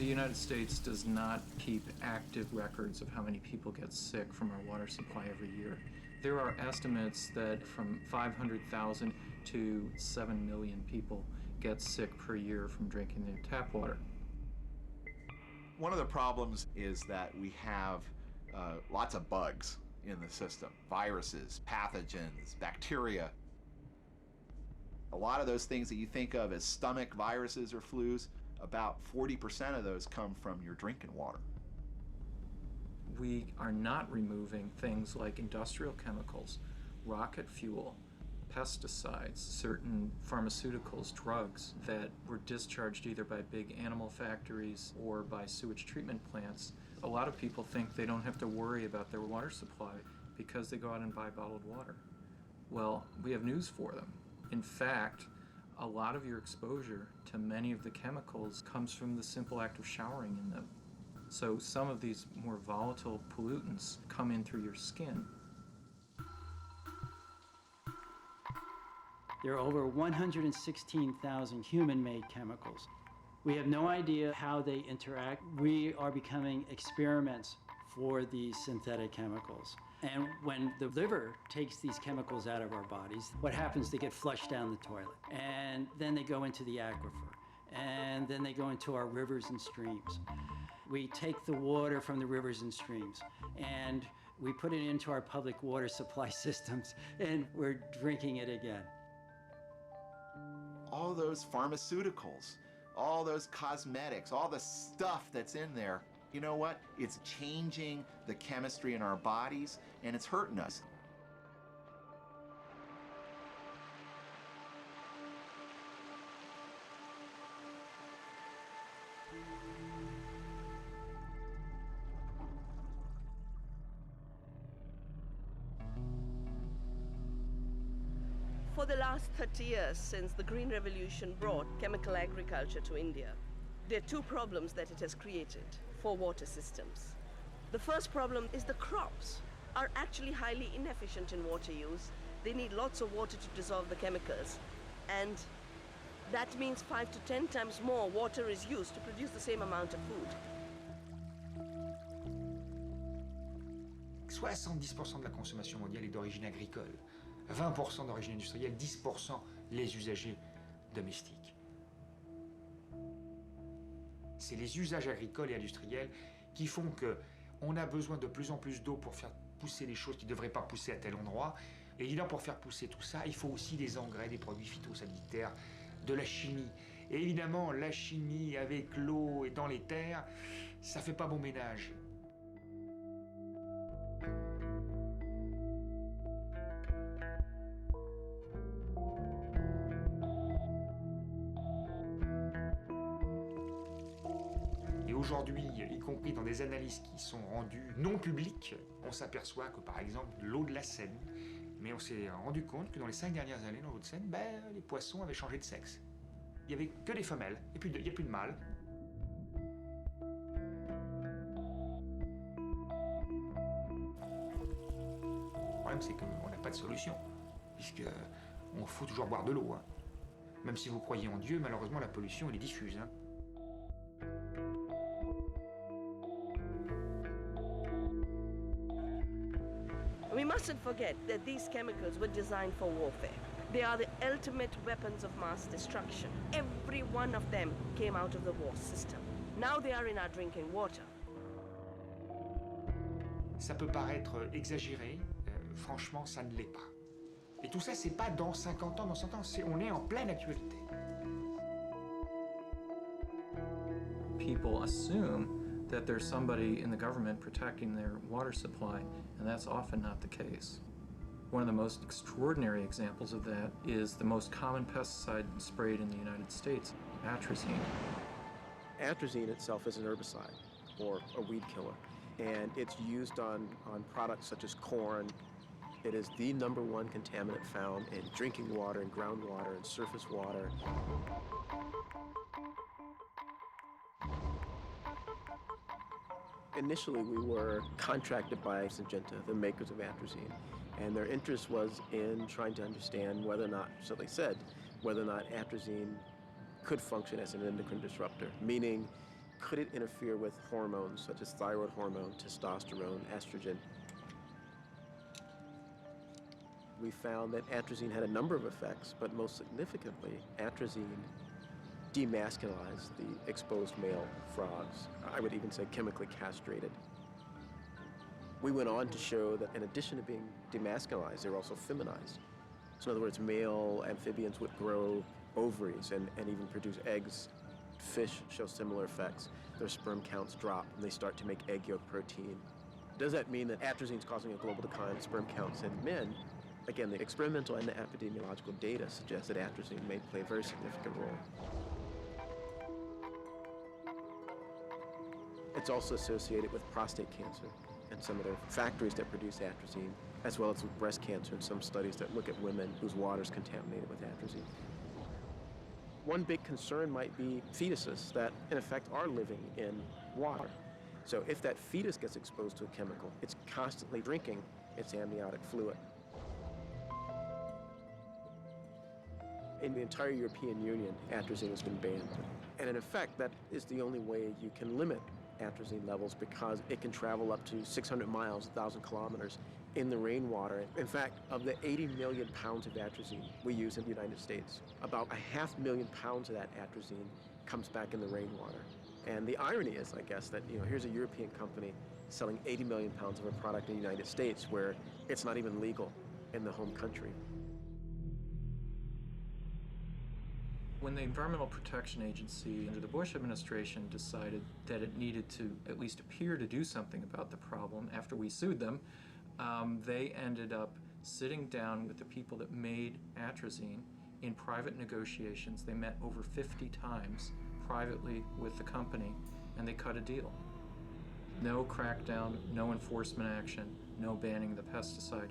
The United States does not keep active records of how many people get sick from our water supply every year. There are estimates that from 500,000 to 7 million people get sick per year from drinking their tap water. One of the problems is that we have lots of bugs in the system. Viruses, pathogens, bacteria. A lot of those things that you think of as stomach viruses or flus, about 40% of those come from your drinking water. We are not removing things like industrial chemicals, rocket fuel, pesticides, certain pharmaceuticals, drugs that were discharged either by big animal factories or by sewage treatment plants. A lot of people think they don't have to worry about their water supply because they go out and buy bottled water. Well, we have news for them. In fact, a lot of your exposure to many of the chemicals comes from the simple act of showering in them. So some of these more volatile pollutants come in through your skin. There are over 116,000 human-made chemicals. We have no idea how they interact. We are becoming experiments for these synthetic chemicals. And when the liver takes these chemicals out of our bodies, what happens? They get flushed down the toilet. And then they go into the aquifer. And then they go into our rivers and streams. We take the water from the rivers and streams, and we put it into our public water supply systems, and we're drinking it again. All those pharmaceuticals, all those cosmetics, all the stuff that's in there, you know what? It's changing the chemistry in our bodies, and it's hurting us. For the last 30 years, since the Green Revolution brought chemical agriculture to India, there are two problems that it has created for water systems. The first problem is the crops are actually highly inefficient in water use. They need lots of water to dissolve the chemicals, and that means 5 to 10 times more water is used to produce the same amount of food. 70% de la consommation mondiale est d'origine agricole, 20% d'origine industrielle, 10% les usagers domestiques. C'est les usages agricoles et industriels qui font qu'on a besoin de plus en plus d'eau pour faire pousser les choses qui ne devraient pas pousser à tel endroit. Et évidemment, pour faire pousser tout ça, il faut aussi des engrais, des produits phytosanitaires, de la chimie. Et évidemment, la chimie avec l'eau et dans les terres, ça ne fait pas bon ménage. Et aujourd'hui, y compris dans des analyses qui sont rendues non publiques, on s'aperçoit que par exemple l'eau de la Seine, mais on s'est rendu compte que dans les 5 dernières années dans l'eau de Seine, les poissons avaient changé de sexe. Il n'y avait que des femelles, il n'y a plus de mâles. Le problème c'est qu'on n'a pas de solution, puisqu'on faut toujours boire de l'eau. Hein. Même si vous croyez en Dieu, malheureusement la pollution elle est diffuse. Hein. We mustn't forget that these chemicals were designed for warfare. They are the ultimate weapons of mass destruction. Every one of them came out of the war system. Now they are in our drinking water. Ça peut paraître exagéré, franchement ça ne l'est pas. Et tout ça c'est pas dans 50 ans, dans 100 ans, on est en pleine actualité. People assume that there's somebody in the government protecting their water supply, and that's often not the case. One of the most extraordinary examples of that is the most common pesticide sprayed in the United States, atrazine. Atrazine itself is an herbicide, or a weed killer, and it's used on products such as corn. It is the #1 contaminant found in drinking water, and groundwater, and surface water. Initially, we were contracted by Syngenta, the makers of atrazine, and their interest was in trying to understand whether or not, so they said, whether or not atrazine could function as an endocrine disruptor, meaning Could it interfere with hormones such as thyroid hormone, testosterone, estrogen? We found that atrazine had a number of effects, but most significantly, atrazine demasculized the exposed male frogs. I would even say chemically castrated. We went on to show that in addition to being demasculized, they were also feminized. So in other words, male amphibians would grow ovaries and even produce eggs. Fish show similar effects. Their sperm counts drop and they start to make egg yolk protein. Does that mean that atrazine is causing a global decline in sperm counts in men? Again, the experimental and the epidemiological data suggest that atrazine may play a very significant role. It's also associated with prostate cancer and some of the factories that produce atrazine, as well as with breast cancer and some studies that look at women whose water is contaminated with atrazine. One big concern might be fetuses that, in effect, are living in water. So if that fetus gets exposed to a chemical, it's constantly drinking its amniotic fluid. In the entire European Union, atrazine has been banned. And in effect, that is the only way you can limit atrazine levels because it can travel up to 600 miles, 1,000 kilometers in the rainwater. In fact, of the 80 million pounds of atrazine we use in the United States, about 500,000 pounds of that atrazine comes back in the rainwater. And the irony is, I guess, that here's a European company selling 80 million pounds of a product in the United States where it's not even legal in the home country. When the Environmental Protection Agency under the Bush administration decided that it needed to at least appear to do something about the problem after we sued them, they ended up sitting down with the people that made atrazine in private negotiations. They met over 50 times privately with the company, and they cut a deal. No crackdown, no enforcement action, no banning the pesticide.